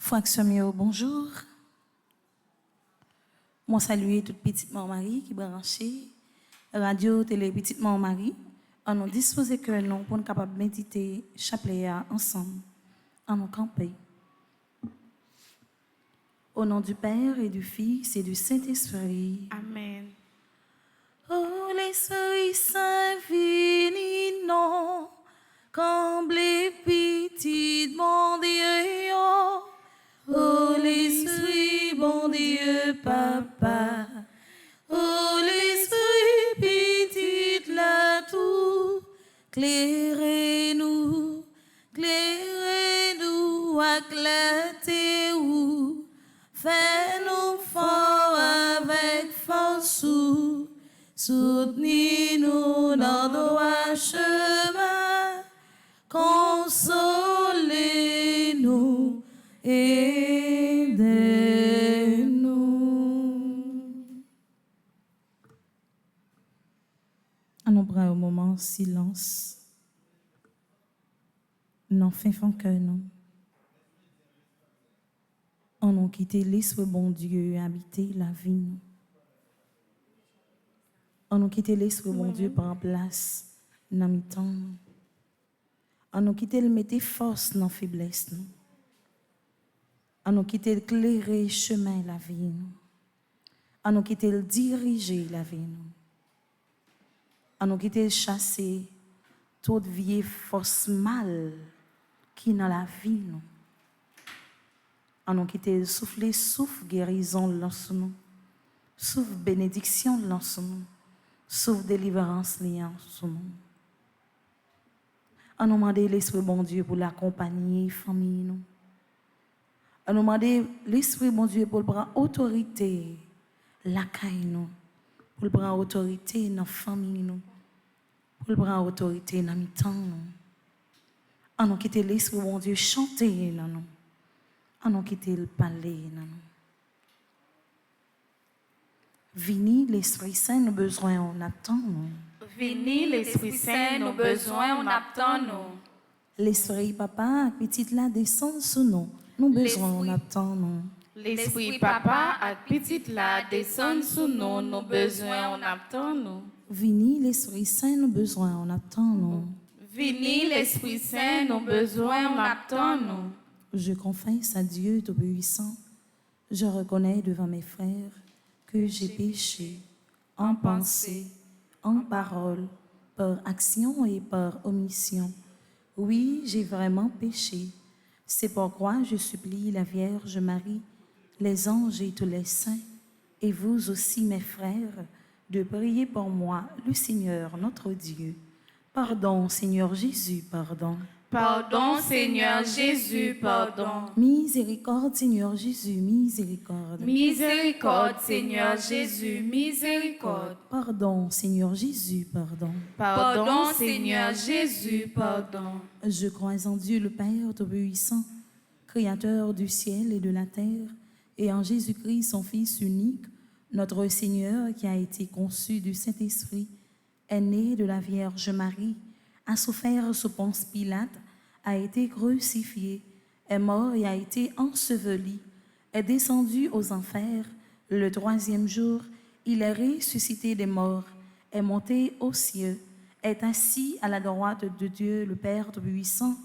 Frère bonjour. Moi saluer toute petite Marie qui branchée radio télé petite Marie. On nous disposer que nous pour capable méditer chapelet ensemble en nous camper. Au nom du Père et du Fils et du Saint-Esprit. Amen. Oh l'Esprit Saint vini non comble petit mon Dieu. Oh l'Esprit bon Dieu Papa. Oh l'Esprit petit la tout. Clairez-nous, éclatez-nous, fais-nous fort avec force, soutenez-nous dans nos chemins, consolez-nous, aidez-nous. On prend un moment silence. Non, fin que nous. On a quitté l'esprit bon Dieu habiter la vie. On a quitté l'esprit bon Dieu par place dans le temps. On a quitté le mettre force dans la faiblesse. On a quitté le clairer chemin la vie. On a quitté le diriger la vie. On a quitté le chasser toute vieille force mal qui dans la vie nous. On a quitté le souffler souffle guérison dans nous. Souffle bénédiction dans nous. Souffle délivrance dans nous. On a demandé l'esprit bon Dieu pour l'accompagner famille nous. On a demandé l'esprit bon Dieu pour prendre autorité la caille nous. Pour prendre autorité dans famille nous. Pour prendre autorité dans le temps nous. On a quitté l'esprit bon Dieu chanter dans nous. On a quitté le palais dans nous. Vini l'Esprit Saint, nos besoins, on attend nous. Vini l'Esprit Saint, nos besoins, on attend nous. L'Esprit Papa, petite là, descend sous nous. Nos besoins, on attend nous. L'Esprit Papa, à petite là, descend sous nous, nos besoins, on attend nous. Vini l'Esprit Saint, nos besoins, on attend nous. Vini l'Esprit Saint, nos besoins, on attend nous. Je confesse à Dieu Tout-Puissant, je reconnais devant mes frères que j'ai péché en pensée, en parole, par action et par omission. Oui, j'ai vraiment péché. C'est pourquoi je supplie la Vierge Marie, les anges et tous les saints, et vous aussi mes frères, de prier pour moi, le Seigneur notre Dieu. Pardon, Seigneur Jésus, pardon. Pardon, Seigneur Jésus, pardon. Miséricorde, Seigneur Jésus, miséricorde. Miséricorde, Seigneur Jésus, miséricorde. Pardon, Seigneur Jésus, pardon. Pardon, Seigneur Jésus, pardon. Je crois en Dieu le Père Tout-Puissant, Créateur du ciel et de la terre, et en Jésus-Christ, son Fils unique, notre Seigneur, qui a été conçu du Saint-Esprit, est né de la Vierge Marie, a souffert sous Ponce Pilate, a été crucifié, est mort et a été enseveli, est descendu aux enfers. Le troisième jour, il est ressuscité des morts, est monté aux cieux, est assis à la droite de Dieu le Père Tout-Puissant,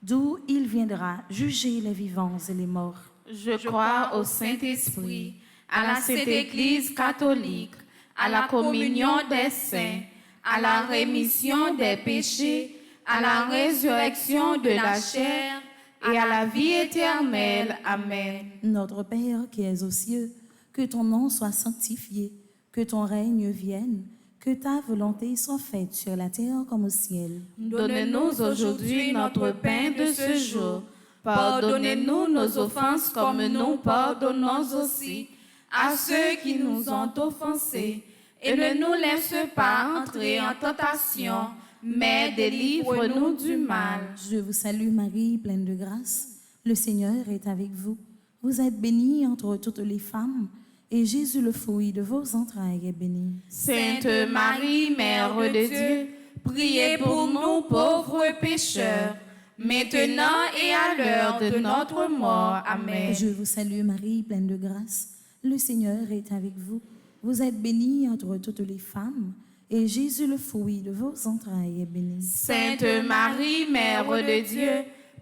d'où il viendra juger les vivants et les morts. Je crois au Saint-Esprit, à la Sainte Église catholique, à la communion des saints, à la rémission des péchés, à la résurrection de la chair et à la vie éternelle. Amen. Notre Père qui es aux cieux, que ton nom soit sanctifié, que ton règne vienne, que ta volonté soit faite sur la terre comme au ciel. Donne-nous aujourd'hui notre pain de ce jour. Pardonnez-nous nos offenses comme nous pardonnons aussi à ceux qui nous ont offensés. Et ne nous laisse pas entrer en tentation, mais délivre-nous du mal. Je vous salue Marie, pleine de grâce. Le Seigneur est avec vous. Vous êtes bénie entre toutes les femmes, et Jésus, le fruit de vos entrailles, est béni. Sainte Marie, Mère de Dieu, priez pour nous pauvres pécheurs, maintenant et à l'heure de notre mort. Amen. Je vous salue Marie, pleine de grâce. Le Seigneur est avec vous. Vous êtes bénie entre toutes les femmes, et Jésus, le fruit de vos entrailles, est béni. Sainte Marie, Mère de Dieu,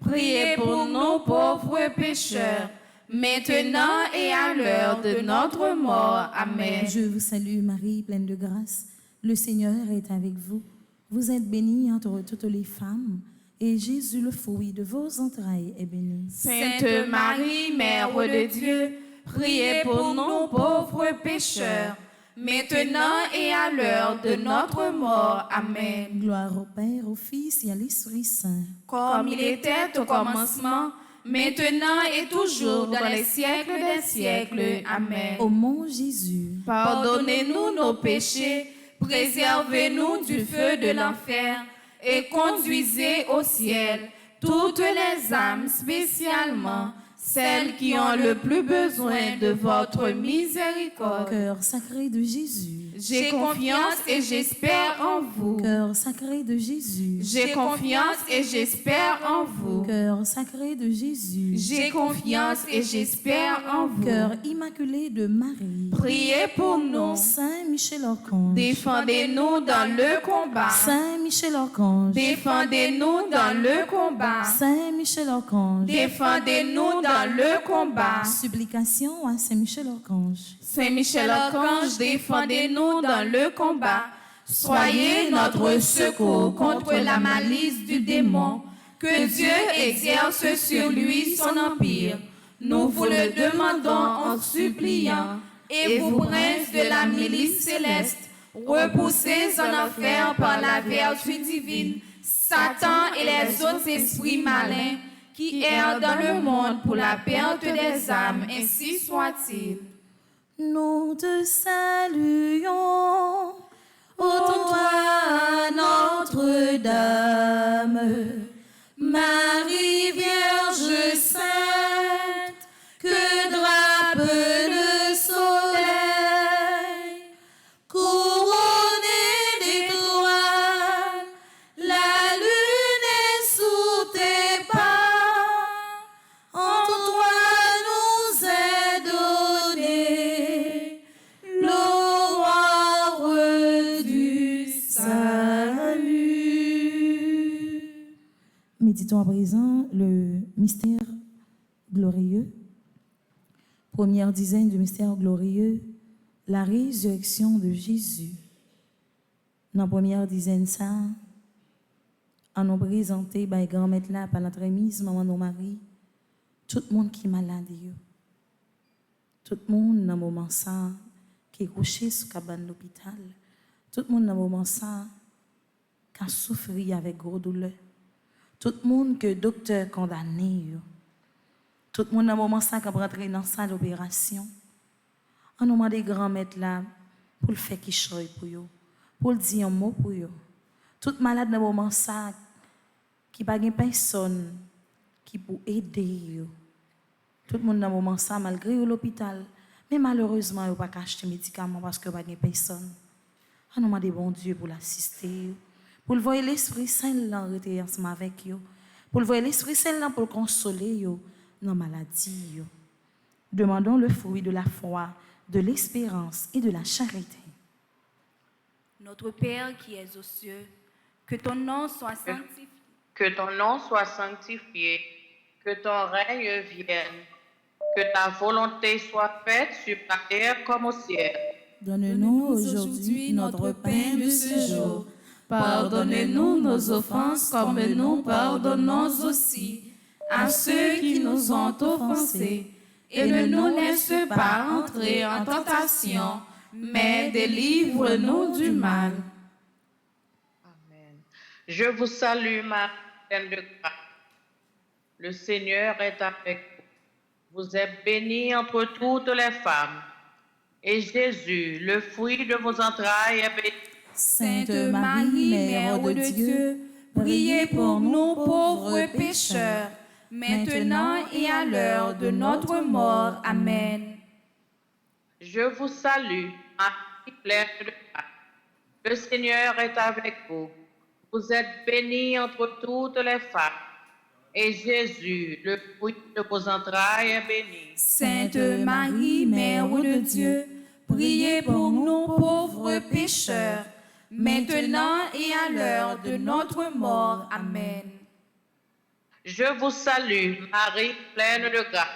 priez pour nous pauvres pécheurs, maintenant et à l'heure de notre mort. Amen. Je vous salue Marie, pleine de grâce. Le Seigneur est avec vous. Vous êtes bénie entre toutes les femmes, et Jésus, le fruit de vos entrailles, est béni. Sainte Marie, Mère de Dieu, priez pour nous pauvres pécheurs, maintenant et à l'heure de notre mort. Amen. Gloire au Père, au Fils et à l'Esprit Saint. Comme il était au commencement, maintenant et toujours dans les siècles des siècles. Amen. Ô mon Jésus, Pardonnez-nous nos péchés, préservez-nous du feu de l'enfer et conduisez au ciel toutes les âmes, spécialement celles qui ont le plus besoin de votre miséricorde. cœur sacré de Jésus, J'ai confiance et j'espère en vous. cœur sacré de Jésus, J'ai confiance et j'espère en vous. cœur sacré de Jésus, J'ai confiance et j'espère en vous. cœur immaculé de Marie, Priez pour nous. Saint Michel Archange, Défendez-nous dans le combat. Saint Michel Archange, Défendez-nous dans le combat. Saint Michel Archange, Défendez-nous dans le combat. supplication à Saint Michel Archange. Saint Michel Archange, défendez-nous dans le combat. Soyez notre secours contre la malice du démon. Que Dieu exerce sur lui son empire. Nous vous le demandons en suppliant. Et vous, princes de la milice céleste, repoussez en enfer par la vertu divine Satan et les autres esprits malins qui errent dans le monde pour la perte des âmes, ainsi soit-il. Nous te saluons, ô toi Notre-Dame, Marie Vierge Sainte, que drape le soleil, couronnée d'étoiles, la lune est sous tes pas, en toi nous est donné l'aurore du salut. Méditons à présent le mystère glorieux. Première dizaine du mystère glorieux, la résurrection de Jésus. Dans la première dizaine, ça, on nous présenté par grand-mère là, par l'entremise, maman de Marie, tout le monde qui est malade. Tout le monde dans le moment ça, qui est couché sur la cabane de l'hôpital. Tout le monde dans le moment ça, qui a souffert avec gros douleur. Tout le monde que le docteur condamné. Tout le monde dans le moment ça, qui a rentré dans la salle d'opération. On nous demande grand-mère là, pour le faire qu'il choye pour eux, pour le dire un mot pour eux. Tout malade dans le moment ça, qui n'a pas personne qui peut aider eux. Tout le monde dans le moment ça, malgré l'hôpital, mais malheureusement, ils n'ont pas acheter des médicaments parce qu'il n'y a pas personne. On nous demande bon Dieu pour l'assister, pour le voir l'Esprit Saint là, rester ensemble avec eux, pour le voir l'Esprit Saint là, pour le consoler eux dans la maladie. Demandons le fruit de la foi, de l'espérance et de la charité. Notre Père qui es aux cieux, que ton nom soit sanctifié. Que ton nom soit sanctifié, que ton règne vienne, que ta volonté soit faite sur la terre comme au ciel. Donne-nous aujourd'hui notre pain de ce jour. Pardonnez-nous nos offenses comme nous pardonnons aussi à ceux qui nous ont offensés. Et ne nous laisse pas entrer en tentation, mais délivre-nous du mal. Amen. Je vous salue, Marie, pleine de grâce. Le Seigneur est avec vous. Vous êtes bénie entre toutes les femmes. Et Jésus, le fruit de vos entrailles, est béni. Sainte Marie, Mère de Dieu, priez pour nous pauvres pécheurs, maintenant et à l'heure de notre mort. Amen. Je vous salue, Marie, pleine de grâce. Le Seigneur est avec vous. Vous êtes bénie entre toutes les femmes. et Jésus, le fruit de vos entrailles, est béni. Sainte Marie, Mère de Dieu, priez pour nous pauvres pécheurs, maintenant et à l'heure de notre mort. Amen. Je vous salue, Marie, pleine de grâce.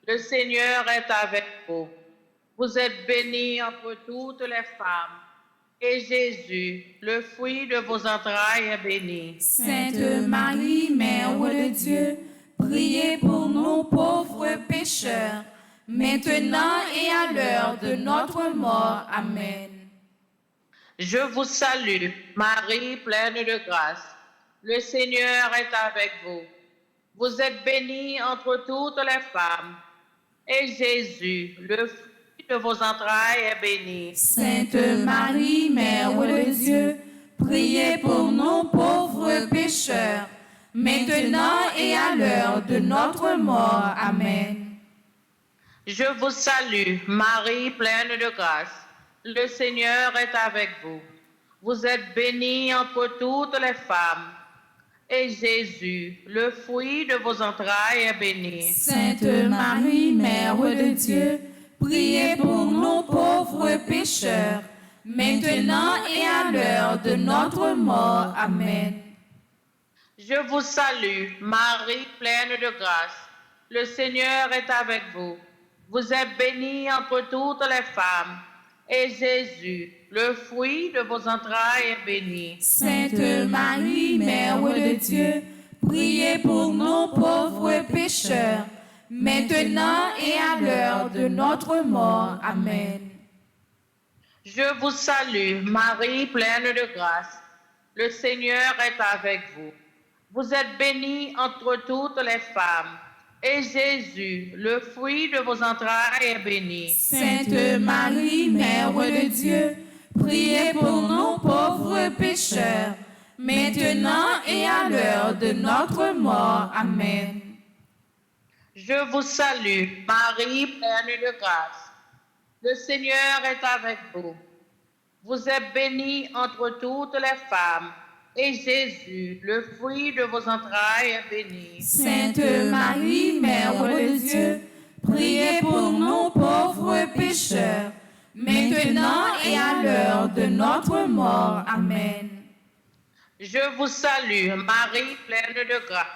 Le Seigneur est avec vous. Vous êtes bénie entre toutes les femmes, et Jésus, le fruit de vos entrailles, est béni. Sainte Marie, Mère de Dieu, priez pour nous pauvres pécheurs, maintenant et à l'heure de notre mort. Amen. Je vous salue, Marie, pleine de grâce. Le Seigneur est avec vous. Vous êtes bénie entre toutes les femmes, et Jésus, le fruit de vos entrailles, est béni. Sainte Marie, Mère de Dieu, priez pour nous pauvres pécheurs, maintenant et à l'heure de notre mort. Amen. Je vous salue, Marie, pleine de grâce. Le Seigneur est avec vous. Vous êtes bénie entre toutes les femmes, et Jésus, le fruit de vos entrailles, est béni. Sainte Marie, Mère de Dieu, priez pour nous pauvres pécheurs, maintenant et à l'heure de notre mort. Amen. Je vous salue, Marie, pleine de grâce. Le Seigneur est avec vous. Vous êtes bénie entre toutes les femmes, et Jésus, le fruit de vos entrailles, est béni. Sainte Marie, Mère de Dieu, priez pour nous pauvres pécheurs, maintenant et à l'heure de notre mort. Amen. Je vous salue, Marie, pleine de grâce. Le Seigneur est avec vous. Vous êtes bénie entre toutes les femmes, et Jésus, le fruit de vos entrailles, est béni. Sainte Marie, Mère de Dieu, priez pour nous pauvres pécheurs, maintenant et à l'heure de notre mort. Amen. Je vous salue, Marie, pleine de grâce. Le Seigneur est avec vous. Vous êtes bénie entre toutes les femmes, et Jésus, le fruit de vos entrailles, est béni. Sainte Marie, Mère de Dieu, priez pour nous pauvres pécheurs, maintenant et à l'heure de notre mort. Amen. Je vous salue, Marie, pleine de grâce.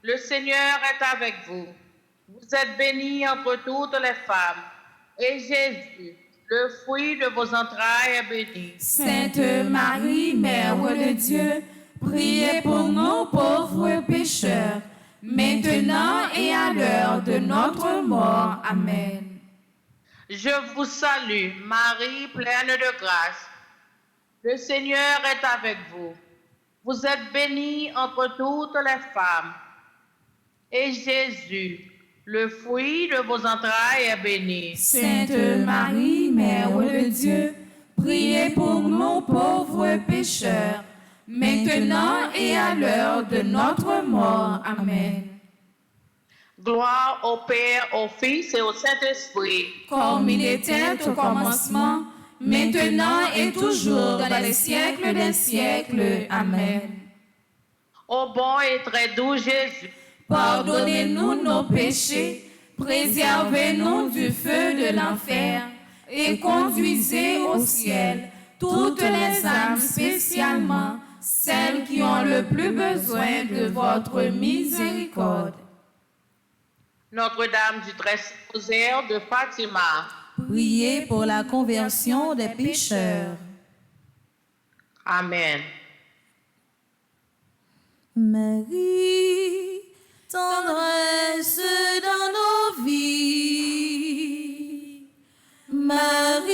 Le Seigneur est avec vous. Vous êtes bénie entre toutes les femmes, et Jésus, le fruit de vos entrailles, est béni. Sainte Marie, Mère de Dieu, priez pour nous pauvres pécheurs, maintenant et à l'heure de notre mort. Amen. Je vous salue, Marie, pleine de grâce. Le Seigneur est avec vous. Vous êtes bénie entre toutes les femmes, et Jésus, le fruit de vos entrailles, est béni. Sainte Marie, Mère de Dieu, priez pour nous pauvres pécheurs, maintenant et à l'heure de notre mort. Amen. Gloire au Père, au Fils et au Saint-Esprit. Comme il était au commencement, maintenant et toujours dans les siècles des siècles. Amen. Ô bon et très doux Jésus, Pardonnez-nous nos péchés, préservez-nous du feu de l'enfer et conduisez au ciel toutes les âmes, spécialement celles qui ont le plus besoin de votre miséricorde. Notre-Dame du Très Rosaire de Fatima, Priez pour la conversion des pécheurs. Amen. Marie, tendresse dans nos vies. Marie,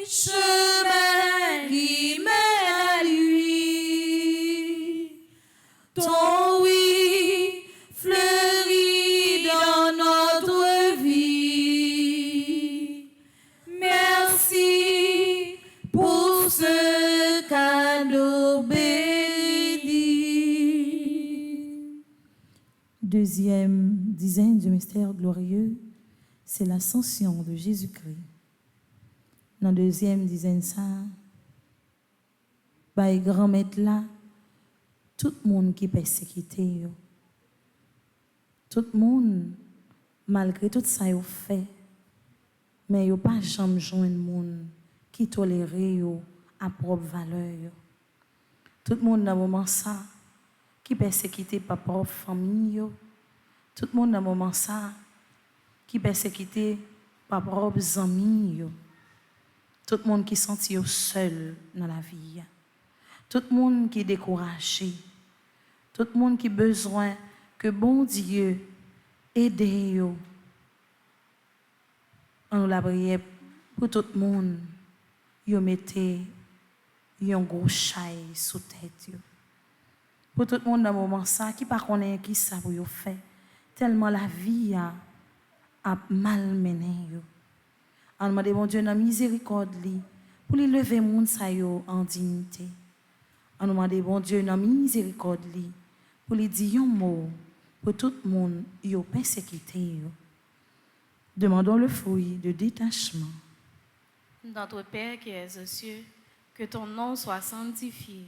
chemin qui mène à lui. Ton oui fleurit dans notre vie. Merci pour ce cadeau béni. Deuxième dizaine du mystère glorieux, c'est l'ascension de Jésus-Christ. Dans la deuxième dizaine, ça, bah, grand maître là, tout le monde qui est persécuté, Tout le monde, malgré tout ça, yo fait, mais yo pas jamais joindre monde qui tolère yo à propre valeur. Yo. Tout le monde dans moment ça, qui persécuté par propre famille. Yo. Tout le monde dans moment ça, qui persécuté par propres amis. Yo. Tout le monde qui senti yo seul dans la vie. Tout le monde qui est découragé. Tout le monde qui a besoin que bon Dieu aide yo. On la prière pour tout le monde. Yo mettez un gros chaille sous tête yo. Pour tout le monde dans moment ça qui pas connaît qui ça pour yo fait tellement la vie a mal mené yo. On demande bon Dieu dans miséricorde li pour lui lever monde ça yo en dignité. On demande bon Dieu dans miséricorde li pour lui dire un mot pour tout le monde yo persécuté yo. Demandons le fruit de détachement. Notre Père qui es aux cieux, que ton nom soit sanctifié,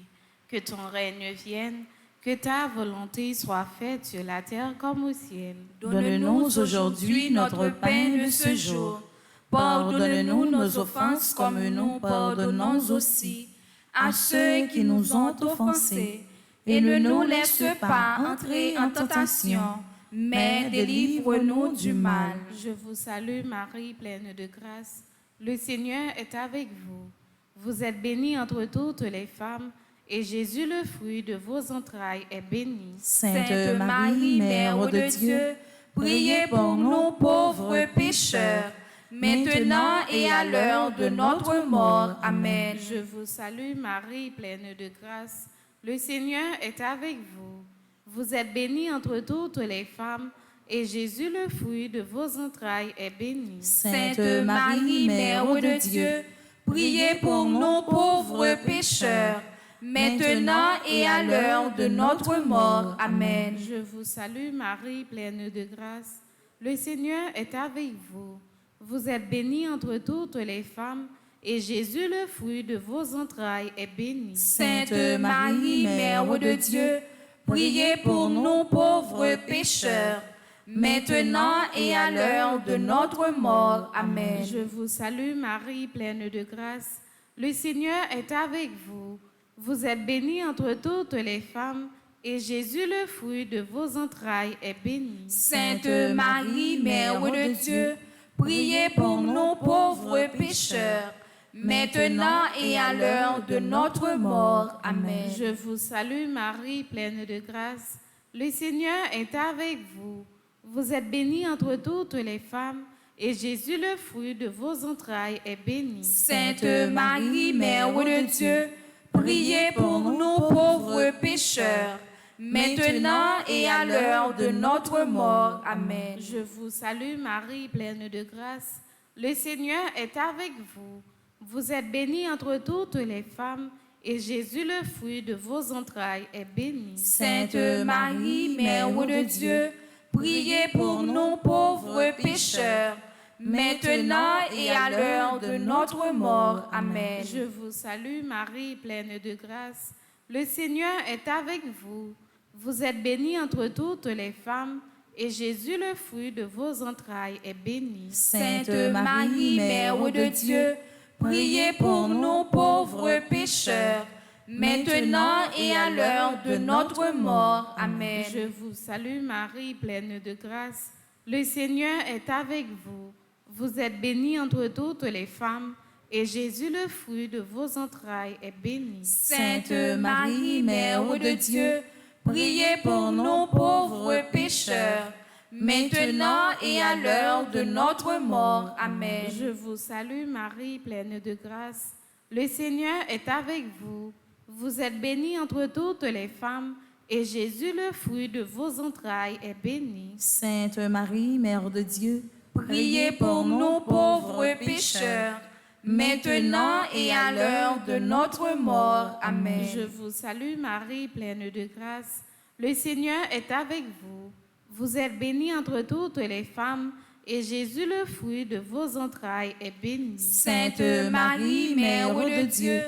que ton règne vienne, que ta volonté soit faite sur la terre comme au ciel. Donne-nous aujourd'hui notre pain de ce jour. Pardonne-nous nos offenses comme nous pardonnons aussi à ceux qui nous ont offensés. Et ne nous laisse pas entrer en tentation, mais délivre-nous du mal. Je vous salue Marie, pleine de grâce. Le Seigneur est avec vous. Vous êtes bénie entre toutes les femmes, et Jésus, le fruit de vos entrailles, est béni. Sainte Marie, Mère de Dieu, priez pour nous pauvres pécheurs, maintenant et à l'heure de notre mort. Amen. Je vous salue Marie, pleine de grâce. Le Seigneur est avec vous. Vous êtes bénie entre toutes les femmes, et Jésus, le fruit de vos entrailles, est béni. Sainte Marie, Mère de Dieu, priez pour nous pauvres pécheurs, maintenant et à l'heure de notre mort. Amen. Je vous salue Marie, pleine de grâce. Le Seigneur est avec vous. Vous êtes bénie entre toutes les femmes, et Jésus, le fruit de vos entrailles, est béni. Sainte Marie, Mère de Dieu, priez pour nous pauvres pécheurs, maintenant et à l'heure de notre mort. Amen. Je vous salue Marie, pleine de grâce. Le Seigneur est avec vous. Vous êtes bénie entre toutes les femmes, et Jésus, le fruit de vos entrailles, est béni. Sainte Marie, Mère de Dieu, priez pour nous pauvres pécheurs, maintenant et à l'heure de notre mort. Amen. Je vous salue Marie, pleine de grâce. Le Seigneur est avec vous. Vous êtes bénie entre toutes les femmes, et Jésus, le fruit de vos entrailles, est béni. Sainte Marie, Mère de Dieu, priez pour nous pauvres pécheurs, maintenant et à l'heure de notre mort. Amen. Je vous salue Marie, pleine de grâce. Le Seigneur est avec vous. Vous êtes bénie entre toutes les femmes, et Jésus, le fruit de vos entrailles, est béni. Sainte Marie, Mère de Dieu, priez pour nous pauvres pécheurs, maintenant et à l'heure de notre mort. Amen. Je vous salue Marie, pleine de grâce. Le Seigneur est avec vous. Vous êtes bénie entre toutes les femmes, et Jésus, le fruit de vos entrailles, est béni. Sainte Marie, Mère de Dieu, priez pour nous pauvres pécheurs, maintenant et à l'heure de notre mort. Amen. Je vous salue Marie, pleine de grâce. Le Seigneur est avec vous. Vous êtes bénie entre toutes les femmes, et Jésus, le fruit de vos entrailles, est béni. Sainte Marie, Mère de Dieu, priez pour nous pauvres pécheurs, maintenant et à l'heure de notre mort. Amen. Je vous salue Marie, pleine de grâce. Le Seigneur est avec vous. Vous êtes bénie entre toutes les femmes, et Jésus, le fruit de vos entrailles, est béni. Sainte Marie, Mère de Dieu, priez pour nous pauvres pécheurs, maintenant et à l'heure de notre mort. Amen. Je vous salue Marie, pleine de grâce. Le Seigneur est avec vous. Vous êtes bénie entre toutes les femmes, et Jésus, le fruit de vos entrailles, est béni. Sainte Marie, Mère de Dieu,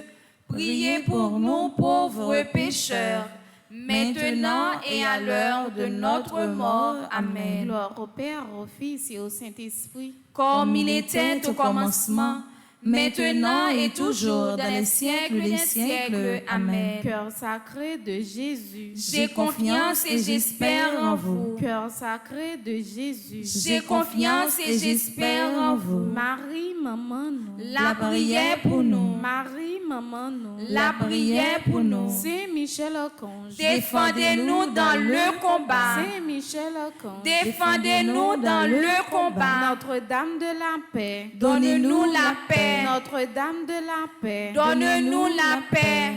priez pour nous pauvres pécheurs, maintenant et à l'heure de notre mort. Amen. Gloire au Père, au Fils et au Saint-Esprit. Comme il était au commencement, maintenant et toujours, dans les siècles des siècles. Amen. Cœur sacré de Jésus. J'ai confiance et j'espère en vous. Cœur sacré de Jésus. J'ai confiance et j'espère en vous. Marie, maman, nous. La prière pour nous. Marie, maman, nous. La prière pour nous. Saint Michel Archange. Défendez-nous dans le combat. Saint Michel Archange. Défendez-nous dans le combat. Notre-Dame de la paix. Donnez-nous la paix. Notre-Dame de la paix. Donne-nous la paix.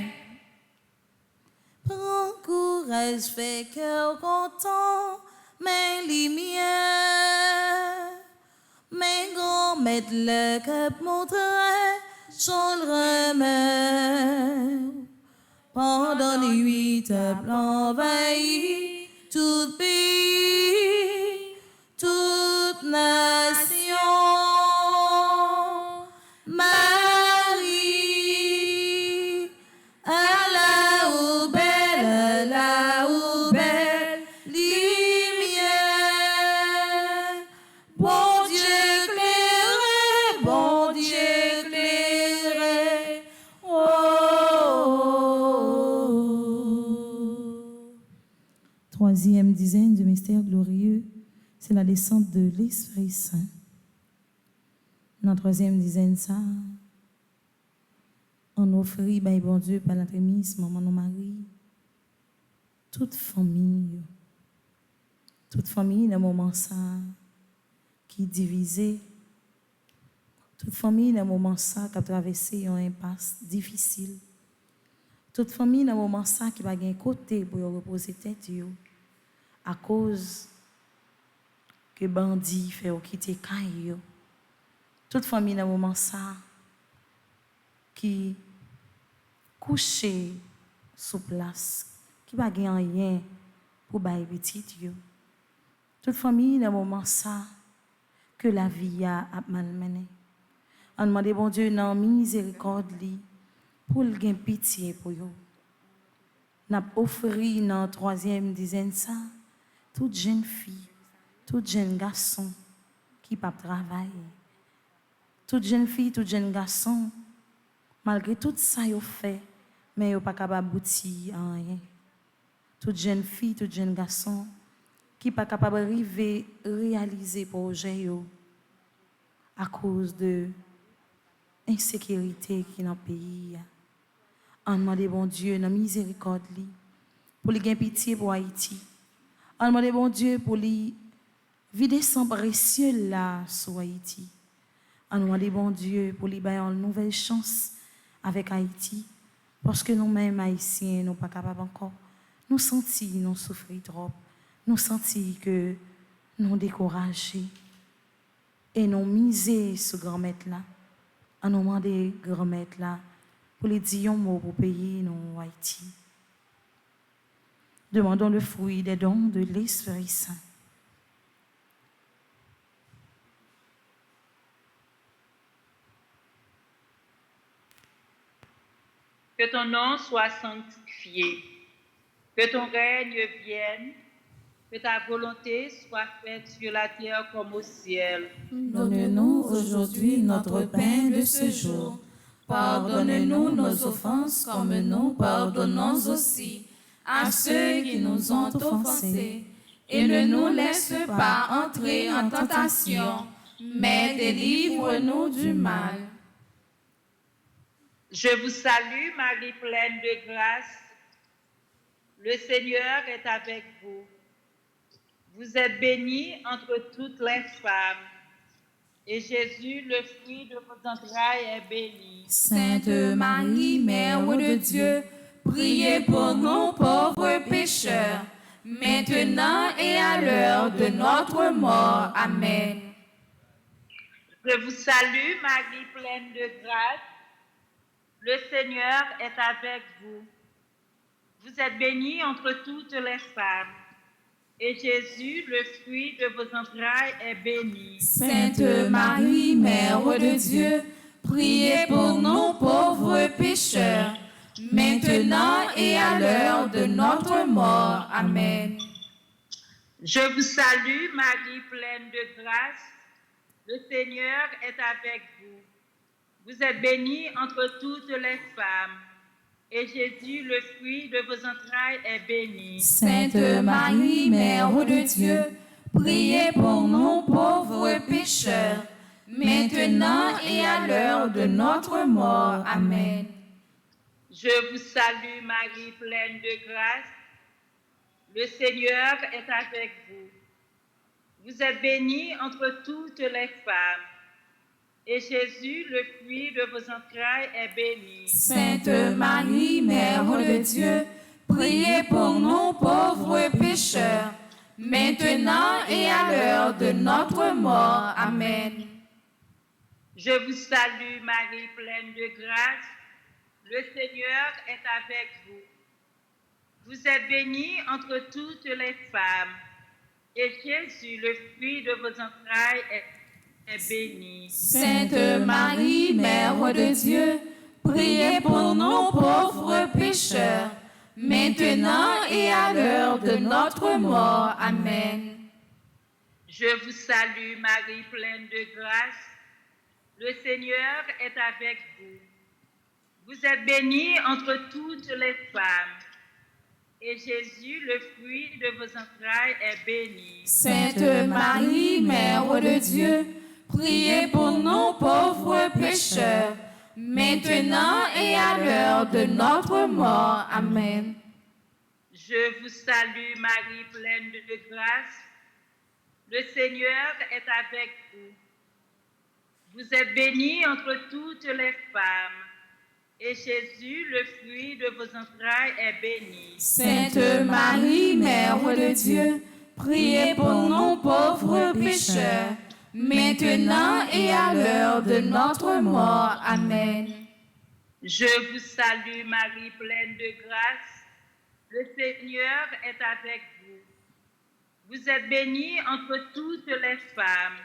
Prends courage, fais cœur content, mes lumières, mes grands mettent le cap montrer, j'en le remets. Pendant les 8 envahi, tout pays, toute nation. Marie, Allah ou belle, lumière. Bon Dieu éclairé, Troisième dizaine du mystère glorieux, c'est la descente de l'Esprit Saint. Dans la troisième dizaine, ça, on offre, ben, bon Dieu, par l'entremise, maman, non Marie, toute famille, dans le moment ça, qui est divisée, toute famille, dans le moment ça, qui a traversé une impasse difficile, toute famille, dans le moment ça, qui va gagner côté pour reposer tête, à cause que bandits fait quitter caille. Toute famille dans le moment ça qui couché sous place, qui va gagner rien pour bailler petit yo. Toute famille dans le moment ça que la vie a malmené. On demande bon Dieu dans miséricorde li pour le gain pitié pour yo. N'a offri dans la troisième dizaine ça toute jeune fille, tout jeune garçon qui pas travailler. Toute jeune fille, tout jeune garçon, malgré tout ça qu'ils ont fait, mais ils n'ont pas capable d'aboutir à rien. Toute jeune fille, tout jeune garçon, qui pas capable d'arriver à réaliser projet à cause de l'insécurité qui est dans le pays. On demande bon Dieu, dans la miséricorde, pour lui gagner pitié pour Haïti. On demande bon Dieu pour lui vider son précieux là sur Haïti. On demande bon Dieu pour lui donner une nouvelle chance avec Haïti. Parce que nous-mêmes, Haïtiens, nous ne sommes pas capables encore. Nous sentons, nous souffrons trop. Nous sentons que nous sommes découragés. Et nous misons sur grand-maître là. On nous demande grand-maître là pour les dire un mot pour payer nous Haïti. Demandons le fruit des dons de l'Esprit Saint. Que ton nom soit sanctifié, que ton règne vienne, que ta volonté soit faite sur la terre comme au ciel. Donne-nous aujourd'hui notre pain de ce jour. Pardonne-nous nos offenses comme nous pardonnons aussi à ceux qui nous ont offensés. Et ne nous laisse pas entrer en tentation, mais délivre-nous du mal. Je vous salue, Marie pleine de grâce. Le Seigneur est avec vous. Vous êtes bénie entre toutes les femmes. Et Jésus, le fruit de vos entrailles, est béni. Sainte Marie, Mère de Dieu, priez pour nous pauvres pécheurs, maintenant et à l'heure de notre mort. Amen. Je vous salue, Marie pleine de grâce. Le Seigneur est avec vous. Vous êtes bénie entre toutes les femmes. Et Jésus, le fruit de vos entrailles, est béni. Sainte Marie, Mère de Dieu, priez pour nous pauvres pécheurs, maintenant et à l'heure de notre mort. Amen. Je vous salue, Marie, pleine de grâce. Le Seigneur est avec vous. Vous êtes bénie entre toutes les femmes, et Jésus, le fruit de vos entrailles, est béni. Sainte Marie, Mère de Dieu, priez pour nous pauvres pécheurs, maintenant et à l'heure de notre mort. Amen. Je vous salue, Marie, pleine de grâce. Le Seigneur est avec vous. Vous êtes bénie entre toutes les femmes, et Jésus, le fruit de vos entrailles, est béni. Sainte Marie, Mère de Dieu, priez pour nous pauvres pécheurs, maintenant et à l'heure de notre mort. Amen. Je vous salue, Marie, pleine de grâce. Le Seigneur est avec vous. Vous êtes bénie entre toutes les femmes, et Jésus, le fruit de vos entrailles, est béni. Sainte Marie, Mère de Dieu, priez pour nous pauvres pécheurs, maintenant et à l'heure de notre mort. Amen. Je vous salue, Marie, pleine de grâce. Le Seigneur est avec vous. Vous êtes bénie entre toutes les femmes, et Jésus, le fruit de vos entrailles, est béni. Sainte Marie, Mère de Dieu, priez pour nous pauvres pécheurs, maintenant et à l'heure de notre mort. Amen. Je vous salue, Marie, pleine de grâce. Le Seigneur est avec vous. Vous êtes bénie entre toutes les femmes, et Jésus, le fruit de vos entrailles, est béni. Sainte Marie, Mère de Dieu, priez pour nous pauvres pécheurs, maintenant et à l'heure de notre mort. Amen. Je vous salue, Marie, pleine de grâce. Le Seigneur est avec vous. Vous êtes bénie entre toutes les femmes,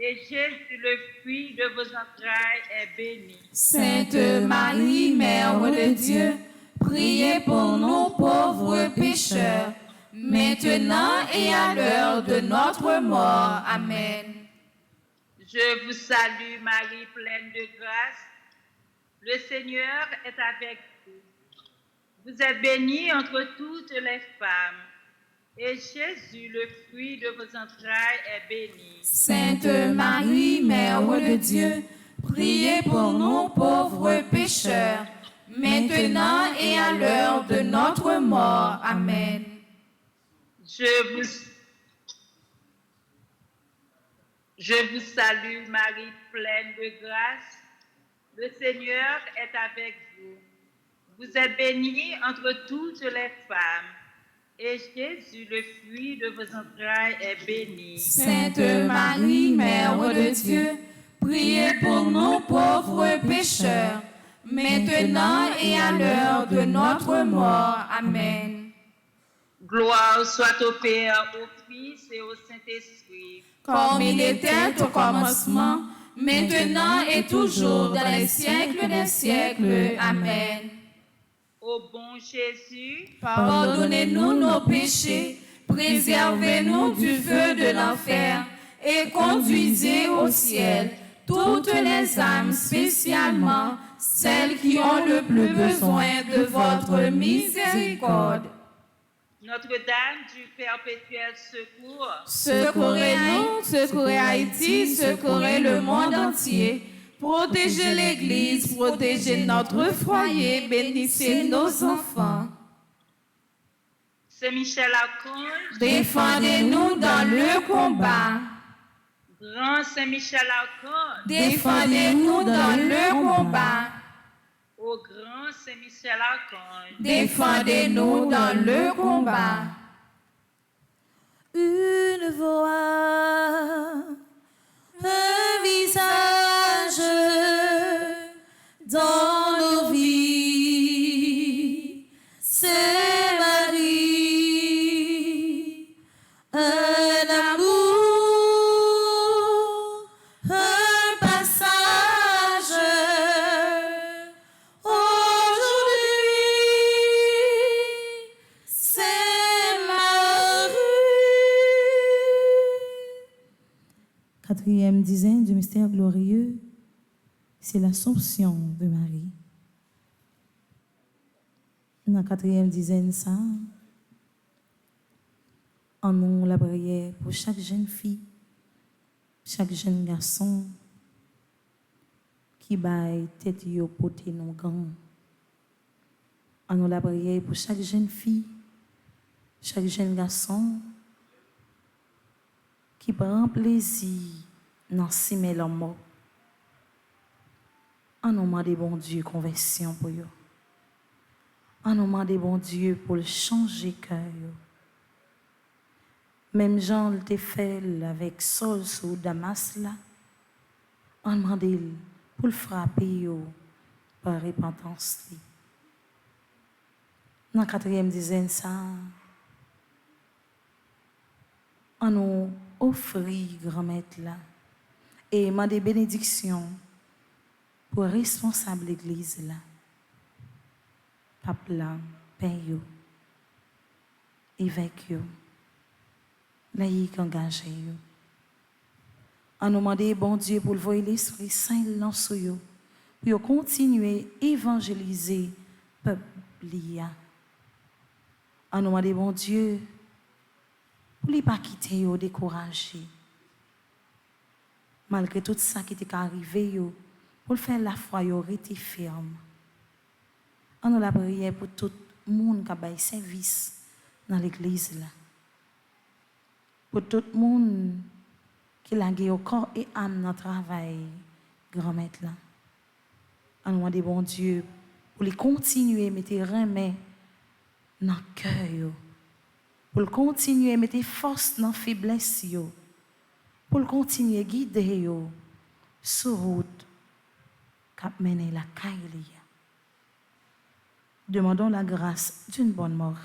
et Jésus, le fruit de vos entrailles, est béni. Sainte Marie, Mère de Dieu, priez pour nous pauvres pécheurs, maintenant et à l'heure de notre mort. Amen. Je vous salue, Marie, pleine de grâce. Le Seigneur est avec vous. Vous êtes bénie entre toutes les femmes, et Jésus, le fruit de vos entrailles, est béni. Sainte Marie, Mère de Dieu, priez pour nous pauvres pécheurs, maintenant et à l'heure de notre mort. Amen. Je vous salue, Marie, pleine de grâce. Le Seigneur est avec vous. Vous êtes bénie entre toutes les femmes, et Jésus, le fruit de vos entrailles, est béni. Sainte Marie, Mère de Dieu, priez pour nous pauvres pécheurs, maintenant et à l'heure de notre mort. Amen. Gloire soit au Père, au Fils et au Saint-Esprit. Comme il était au commencement, maintenant et toujours, dans les siècles des siècles. Amen. Ô bon Jésus, Pardonnez-nous nos péchés, préservez-nous du feu de l'enfer et conduisez au ciel toutes les âmes, spécialement celles qui ont le plus besoin de votre miséricorde. Notre-Dame du perpétuel secours, Secourez-nous, secourez Haïti, secourez le monde entier. Protégez l'Église, protégez notre foyer, bénissez nos enfants. Saint Michel Archange, Défendez-nous dans le combat. Grand Saint Michel Archange, Défendez-nous dans le combat. Ô grand Saint Michel Archange, Défendez-nous dans le combat. Une voix, un visage dans nos vies, c'est Marie, un amour, un passage. Aujourd'hui, Quatrième dizaine du mystère glorieux, c'est l'Assomption de Marie. Dans la quatrième dizaine, ça, en nous la prière pour chaque jeune fille, chaque jeune garçon qui baille tête yo poté non grand. En nous la prière pour chaque jeune fille, chaque jeune garçon qui prend plaisir dans simer leur mort. En nous demande bon Dieu conversion pour eux. En nous demande bon Dieu pour le changer cœur. Même Jean le fait avec Saul sous Damas là. En demande pour le frapper par repentance. Dans la quatrième dizaine ça, en nous offrir grand-maître là et demander bénédiction pour responsable l'église là. Pape là, père yo, évêque yo, laïc engagé yo. En nous demander bon Dieu pour le voir l'Esprit Saint lancer yo, pour continuer à évangéliser le peuple lia. En nous demander bon Dieu pour ne pas quitter yo découragé. Malgré tout ça qui est arrivé yo, pour faire la foi yo rester ferme. On nous la prière pour tout le monde qui a fait service dans l'église là. Pour tout le monde qui a gagné au corps et âme dans le travail, grand-maître là. On nous demande bon Dieu pour les continuer à mettre remède dans le cœur, pour continuer à mettre force dans la faiblesse, pour continuer à guider sur la route qui mène la caille. Demandons la grâce d'une bonne mort.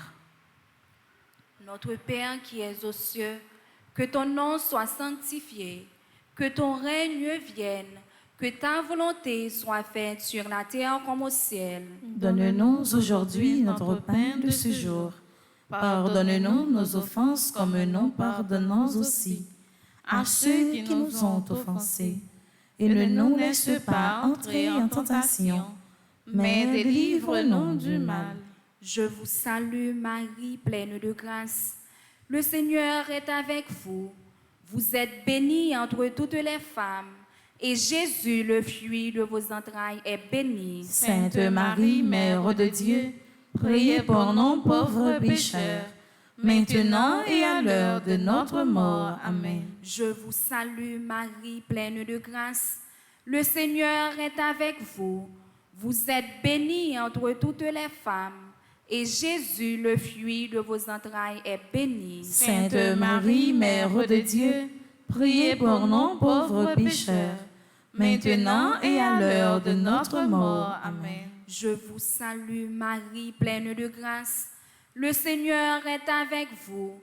Notre Père qui es aux cieux, que ton nom soit sanctifié, que ton règne vienne, que ta volonté soit faite sur la terre comme au ciel. Donne-nous aujourd'hui notre pain de ce jour. Pardonne-nous nos offenses comme nous pardonnons aussi à ceux qui nous ont offensés. Et ne nous laisse pas entrer en tentation, mais délivre-nous du mal. Je vous salue Marie, pleine de grâce. Le Seigneur est avec vous. Vous êtes bénie entre toutes les femmes, et Jésus, le fruit de vos entrailles, est béni. Sainte Marie, Mère de Dieu, priez pour nous pauvres pécheurs, maintenant et à l'heure de notre mort. Amen. Je vous salue Marie, pleine de grâce. Le Seigneur est avec vous. Vous êtes bénie entre toutes les femmes, et Jésus, le fruit de vos entrailles, est béni. Sainte Marie, Mère de Dieu, priez pour nous pauvres pécheurs, maintenant et à l'heure de notre mort. Amen. Je vous salue Marie, pleine de grâce. Le Seigneur est avec vous.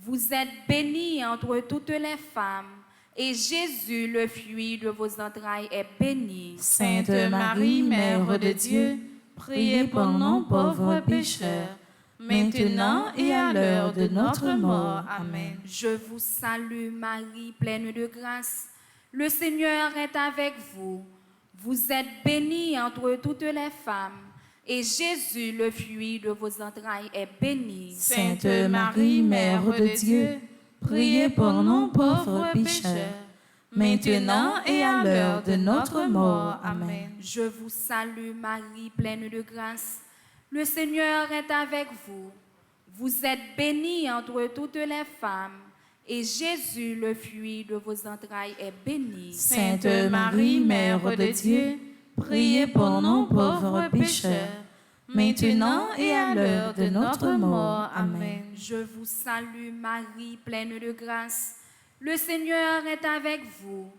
Vous êtes bénie entre toutes les femmes, et Jésus, le fruit de vos entrailles, est béni. Sainte Marie, Mère de Dieu, priez pour nous pauvres pécheurs, maintenant et à l'heure de notre mort. Amen. Je vous salue Marie, pleine de grâce. Le Seigneur est avec vous. Vous êtes bénie entre toutes les femmes, et Jésus, le fruit de vos entrailles, est béni. Sainte Marie, Mère de Dieu, priez pour nous pauvres pécheurs, maintenant et à l'heure de notre mort. Amen. Je vous salue Marie, pleine de grâce. Le Seigneur est avec vous. Vous êtes bénie entre toutes les femmes, et Jésus, le fruit de vos entrailles, est béni. Sainte Marie, Mère de Dieu, priez pour nous pauvres pécheurs, maintenant et à l'heure de notre mort. Amen. Je vous salue Marie, pleine de grâce. Le Seigneur est avec vous.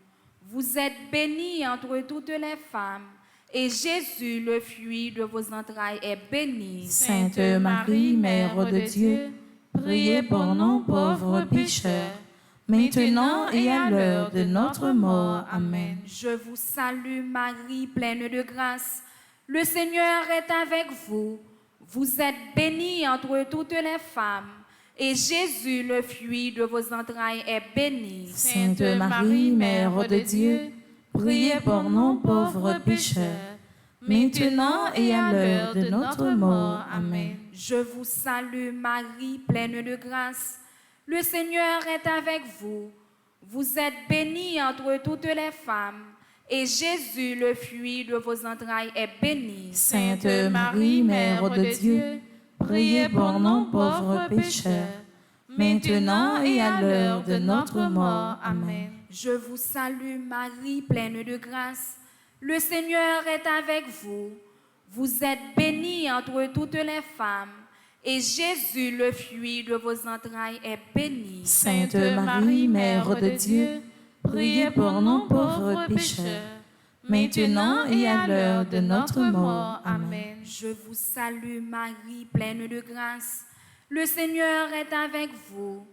Vous êtes bénie entre toutes les femmes, et Jésus, le fruit de vos entrailles, est béni. Sainte Marie, Mère de Dieu, priez pour nous pauvres pécheurs, maintenant et à l'heure de notre mort. Amen. Je vous salue Marie, pleine de grâce. Le Seigneur est avec vous. Vous êtes bénie entre toutes les femmes, et Jésus, le fruit de vos entrailles, est béni. Sainte Marie, Mère de Dieu, priez pour nous pauvres pécheurs, maintenant et à l'heure de notre mort. Amen. Je vous salue Marie, pleine de grâce. Le Seigneur est avec vous. Vous êtes bénie entre toutes les femmes, et Jésus, le fruit de vos entrailles, est béni. Sainte Marie, Mère de Dieu, priez pour nous pauvres pécheurs, maintenant et à l'heure de notre mort. Amen. Je vous salue Marie, pleine de grâce. Le Seigneur est avec vous. Vous êtes bénie entre toutes les femmes, et Jésus, le fruit de vos entrailles, est béni. Sainte Marie, Mère de Dieu, priez pour nous pauvres pécheurs, maintenant et à l'heure de notre mort. Amen. Je vous salue Marie, pleine de grâce. Le Seigneur est avec vous.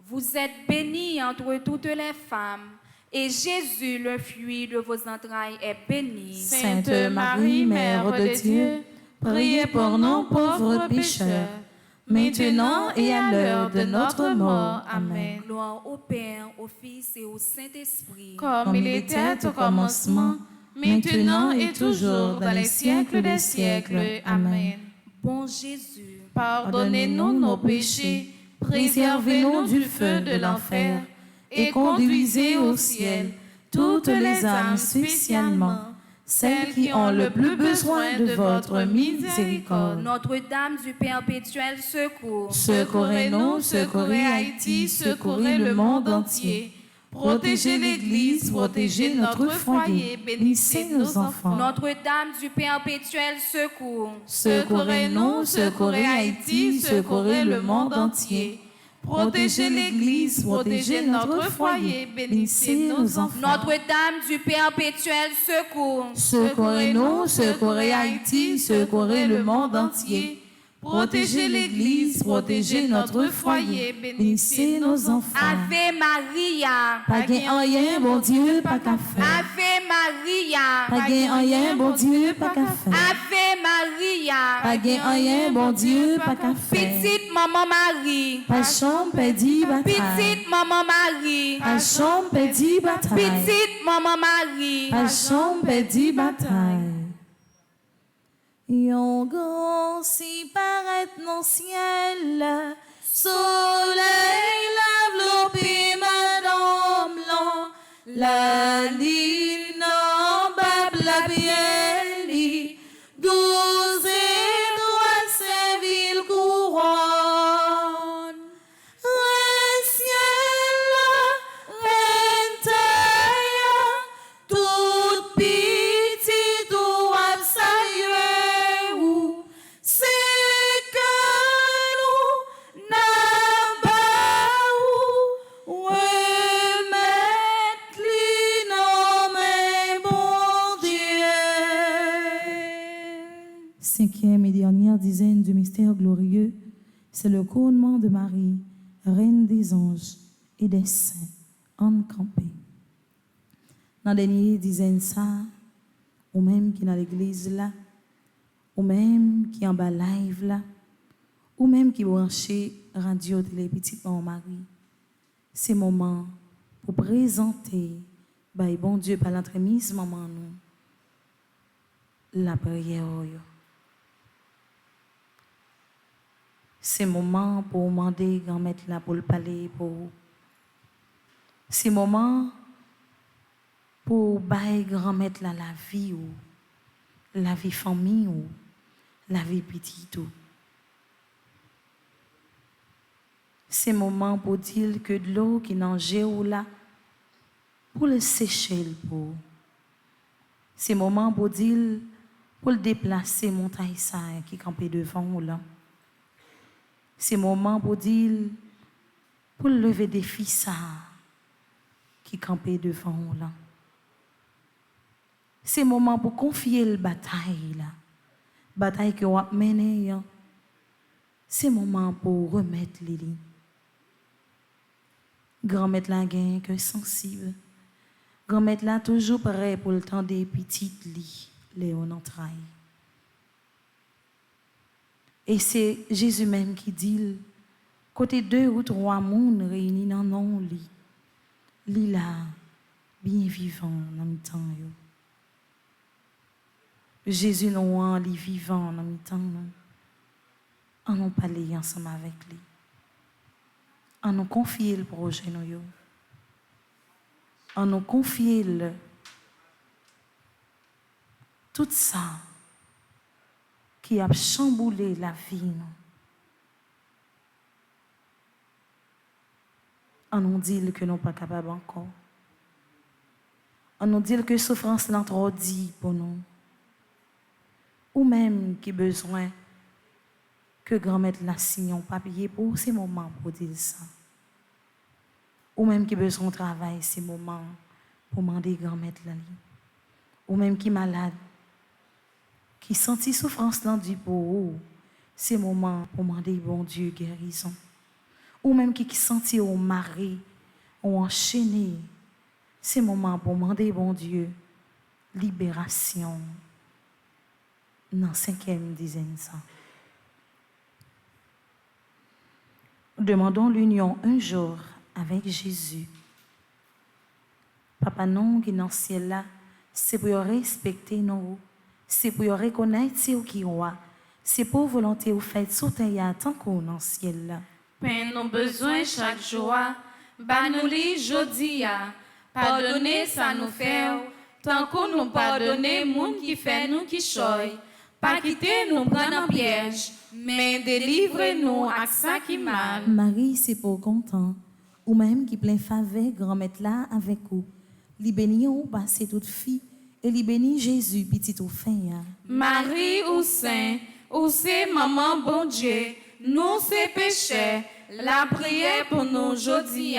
Vous êtes bénie entre toutes les femmes, et Jésus, le fruit de vos entrailles, est béni. Sainte Marie, Mère de Dieu, priez pour nous pauvres pécheurs, maintenant et à l'heure de notre mort. Amen. Gloire au Père, au Fils et au Saint-Esprit. Comme il était au commencement, maintenant et toujours dans les siècles des siècles. Amen. Bon Jésus, Pardonnez-nous nos péchés, préservez-nous du feu de l'enfer et conduisez au ciel toutes les âmes, spécialement celles qui ont le plus besoin de votre miséricorde. Notre-Dame du Perpétuel secours, Secourez-nous, secourez Haïti, secourez le monde entier. Protégez l'Église, protégez notre foyer, bénissez nos enfants. Notre-Dame du Perpétuel secours, Secourez-nous, secourez Haïti, secourez le monde entier. Protégez l'Église, protégez notre foyer, bénissez nos enfants. Notre-Dame du Perpétuel secours, Secourez-nous, secourez Haïti, secourez le monde entier. Protégez l'Église, protégez notre foyer, bénissez nos enfants. Ave Maria, Pas gain rien, bon Dieu, pas qu'à faire. Ave Maria, Pas gain rien, bon Dieu, pas qu'à faire. Ave Maria, Pas gain rien, bon Dieu, pas qu'à faire. petite maman Marie, Pas chambre, pédi, bataille. petite maman Marie, Pas chambre, pédi, bataille. petite maman Marie. Pas chambre, pédi, bataille. Yon grand si paraît dans ciel, soleil l'enveloppe madame blanc, la lune en bas la bielle, 12 étoiles Saint-Ville couronne. Reine ciel, reine terre, toute petite ou saluer ou c'est que nous n'avons ou remettre les noms bon Dieu. Cinquième et dernière dizaine du mystère glorieux, c'est le couronnement de Marie, reine des anges et des saints, en campé. Dans la dernière dizaine ça, ou même qui dans l'église là, ou même qui en bas live là, ou même qui branché radio télé petite maman Marie, c'est moment pour présenter, bon Dieu par l'entremise maman nous, la prière. C'est moment pour demander grand-mère là pour le parler pour. C'est moment pour bailler grand-mère là la vie ou la vie famille ou la vie petite ou. C'est moment pour dire que de l'eau qui n'en ou là pour le sécher le pot. C'est moment pour dire pour le déplacer montagne ça qui campait devant ou là. C'est moment pour dire pour lever des filles ça qui campait devant ou là. C'est moment pour confier la bataille là. Bataille que vous avez menée. C'est moment pour remettre les lignes. Grand-mère la gain que sensible. Grand-mère là toujours prêt pour le temps des petites lits, les en entrailles. Et c'est Jésus même qui dit Côté 2 ou 3 moun réunis dans non lit. Li là, bien vivant dans le temps yo. Jésus nous en li vivant dans le temps nous. On nous parler ensemble avec lui. On nous confier le projet nous yo. On nous confier le tout ça qui a chamboulé la vie nous. On nous dit que nous ne sommes pas capables encore. On nous dit que souffrance est trop dit pour nous. Ou même qui besoin que grand-mère la signe un papier pour ces moments pour dire ça. Ou même qui besoin de travail ces moments pour demander grand-mère la vie. Ou même qui malade, qui sentit souffrance dans du pour ces moments pour demander bon Dieu guérison. Ou même qui sentit au mari ou enchaîné ces moments pour demander bon Dieu libération dans 5e dizaine ça. Demandons l'union un jour avec Jésus. Papa non qui dans le ciel là, c'est pour respecter nous, c'est pour reconnaître ce qui roi, c'est pour volonté ou fait sous terre tant qu'on dans le ciel là. Pain nos besoins chaque jour, banouli jodia, pardonnez ça nous fait, tant qu'on nous pardonne, moun qui fait nous qui choy, pas quitter nous prendre en piège, mais délivre-nous à ça qui mal. Marie, c'est pour content, ou même qui plein faveur, grand-mère là avec vous, li béni ou passer toute fille, et li béni Jésus, petit ou fin. Marie ou saint, ou c'est maman bon Dieu, nous c'est péché, la prière pour nous aujourd'hui,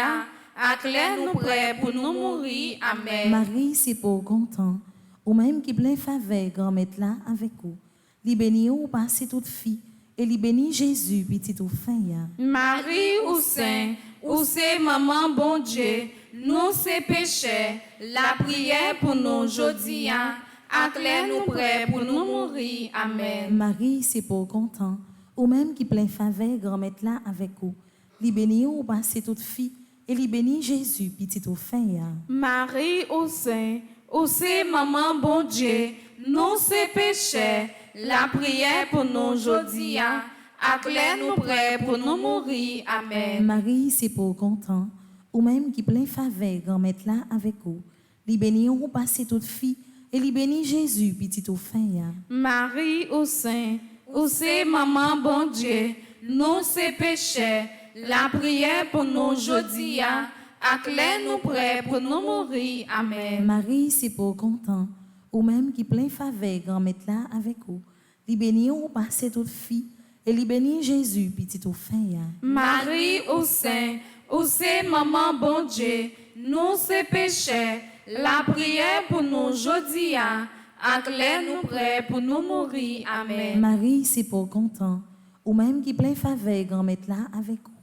acclaire nous prêts pour nous mourir. Amen. Marie, c'est pour content, ou même qui plein faveur, grand-mère là avec vous, li béni ou passer toute fille, et li béni Jésus, petit ou fin. Marie ou saint, ou c'est maman bon Dieu, nous c'est péché, la prière pour nous aujourd'hui, acclaire nous prêts pour nous mourir. Amen. Marie, c'est pour content, ou même qui plein faveur, grand-mère là avec vous, li béni ou passer toute fille, et li béni Jésus, petit ou fin. Marie ou saint, ou c'est maman bon Dieu, nous c'est péché, la prière pour nous aujourd'hui, acclaire nous prêts pour nous mourir. Amen. Marie, c'est pour content, ou même qui plein faveur, grand-mère là avec vous, li béni ou passer toute fille, et li béni Jésus, petit ou fin. Marie ou saint, ou c'est maman bon Dieu, nous c'est péché, la prière pour nous aujourd'hui, acclaire nous prêts pour nous mourir. Amen. Marie, c'est pour content, ou même qui plein faveur, grand-mère là avec vous, li béni ou passer toute fille, et li béni Jésus, petit ou fin. Marie ou saint, ou c'est maman bon Dieu, nous c'est péché, la prière pour nous aujourd'hui, acclaire nous prêts pour nous mourir. Amen. Marie, c'est pour content, ou même qui plein faveur, grand-mère là avec vous,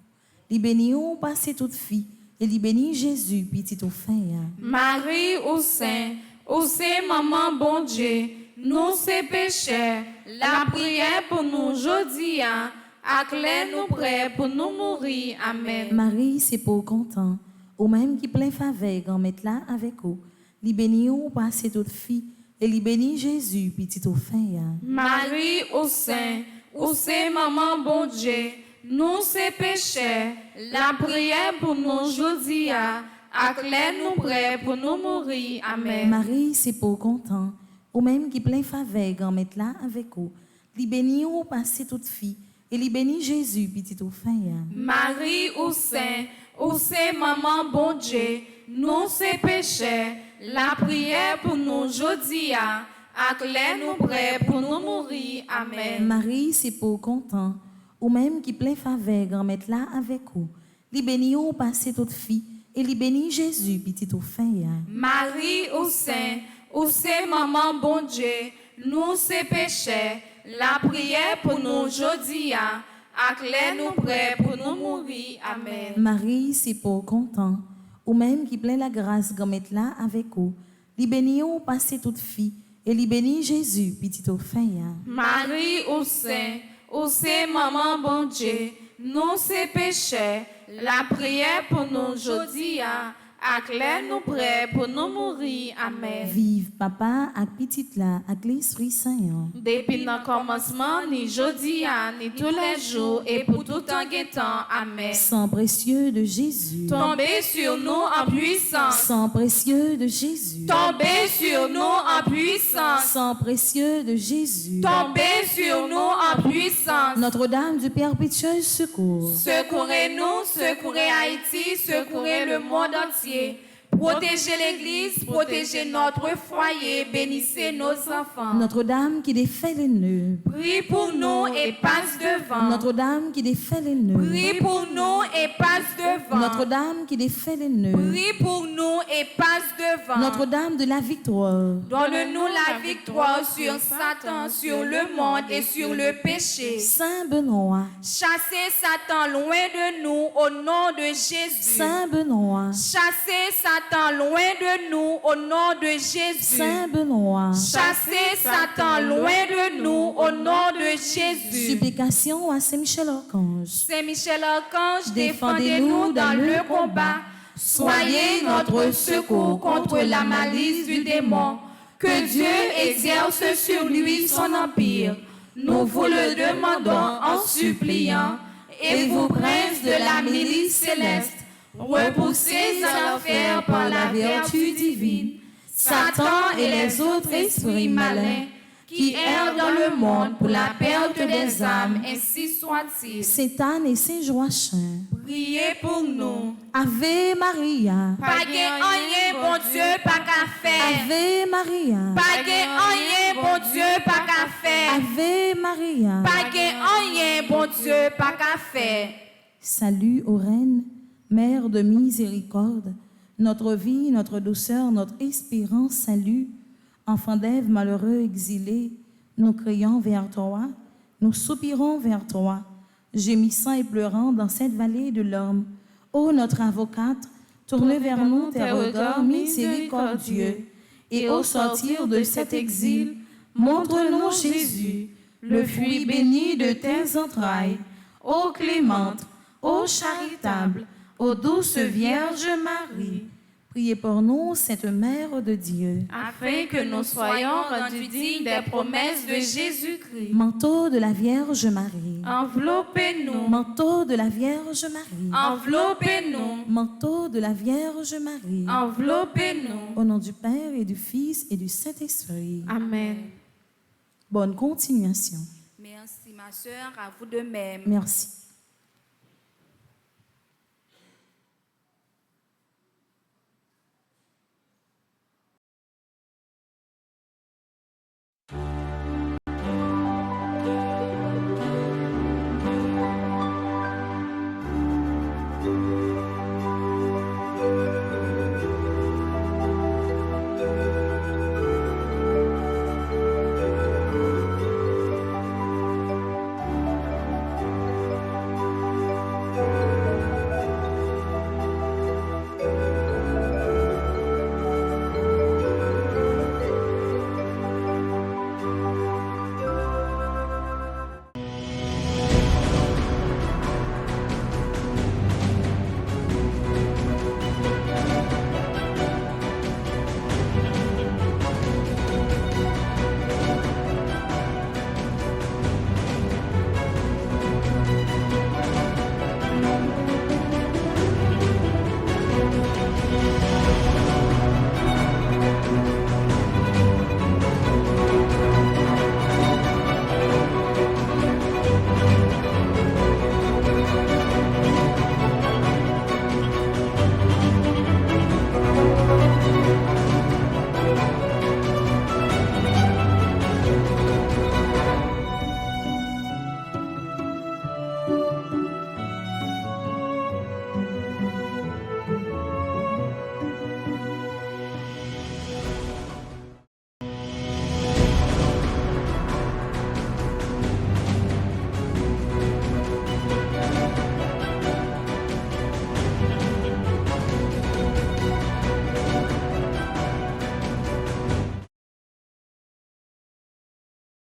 li béni ou passer toute fille, et li béni Jésus, petit ou fin. Marie ou saint, ou c'est maman bon Dieu, nous c'est péché, la prière pour nous aujourd'hui, acclaire nous prêts pour nous mourir. Amen. Marie, c'est pour content, ou même qui plein faveur, grand-mère là avec vous, li béni ou passer toute fille, et li béni Jésus, petit ou fin. Marie ou saint, ou c'est maman bon Dieu, nous c'est péché, la prière pour nous aujourd'hui, acclaire nous prêts pour nous mourir. Amen. Marie, c'est pour content, ou même qui plein faveur, grand-mère là avec vous, li béni ou passer toute fille, et li béni Jésus, petit ou fin. Marie ou saint, ou c'est maman bon Dieu, nous c'est péché, la prière pour nous aujourd'hui, acclaire nous prêts pour nous mourir. Amen. Marie, c'est pour content, ou même qui plein faveur, grand-mère là avec vous, li béni ou passer toute fille, et li béni Jésus, petit ou fin. Marie ou saint, ou c'est maman bon Dieu, nous c'est péché, la prière pour nous aujourd'hui, acclaire nous prêts pour nous mourir. Amen. Marie, c'est pour content, ou même qui plein la grâce, grand-mère là avec vous, li béni ou passer toute fille, et li béni Jésus, petit ou fin. Marie ou saint, ou c'est maman bon Dieu, nous ces péchés, la prière pour nous aujourd'hui, acclare nous prêts pour nous mourir. Amen. Vive papa ak petite là, ak l'Esprit Saint. Depuis le commencement, ni jeudi, ni tous les jours, et pour tout temps guettant. Amen. Sang précieux de Jésus. Tombez sur nous en puissance. Sang précieux de Jésus. Tombez sur nous en puissance. Sang précieux de Jésus. Tombez sur nous en puissance. Notre-Dame du perpétuel secours. Secourez-nous, secourez Haïti, secourez le monde entier. Protégez l'Église, protégez notre foyer, bénissez nos enfants. Notre-Dame qui défait les nœuds. Prie pour nous et passe devant. Notre-Dame qui défait les nœuds. Prie pour nous et passe devant. Notre-Dame qui défait les nœuds. Prie pour nous et passe devant. Notre-Dame de la victoire. Donne-nous la victoire sur Satan, sur le monde et sur le péché. Saint Benoît. Chassez Satan loin de nous au nom de Jésus. Saint Benoît. Chassez Satan loin de nous au nom de Jésus. Saint Benoît. Chassez Satan loin de nous au nom de Jésus. Supplication à Saint Michel Archange. Saint Michel Archange, défendez-nous dans le combat. Soyez notre secours contre la malice du démon. Que Dieu exerce sur lui son empire. Nous vous le demandons en suppliant. Et vous, princes de la milice céleste, repoussez à l'enfer par la vertu divine Satan et les autres esprits malins qui errent dans le monde pour la perte des âmes, ainsi soit-il. Saint Anne et Saint Joachim. Priez pour nous. Ave Maria. Pas gen rien, bon Dieu, pas qu'à faire. Ave Maria. Pas gen rien, bon Dieu, pas qu'à faire. Ave Maria. Pas gen rien, bon Dieu, pas qu'à faire. Salut ô Reine, Mère de miséricorde, notre vie, notre douceur, notre espérance, salut. Enfants d'Ève malheureux exilés, nous crions vers toi, nous soupirons vers toi, gémissant et pleurant dans cette vallée de l'homme. Ô notre avocate, tourne vers nous tes regards miséricordieux, et au sortir de cet exil, montre-nous Jésus, le fruit béni de tes entrailles. Ô clémente, ô charitable, ô douce Vierge Marie, priez pour nous, cette Mère de Dieu. Afin que nous soyons rendus dignes des promesses de Jésus-Christ. Manteau de la Vierge Marie. Enveloppez-nous. Manteau de la Vierge Marie. Enveloppez-nous. Manteau de la Vierge Marie. Enveloppez-nous. Au nom du Père et du Fils et du Saint-Esprit. Amen. Bonne continuation. Merci, ma sœur, à vous de même. Merci.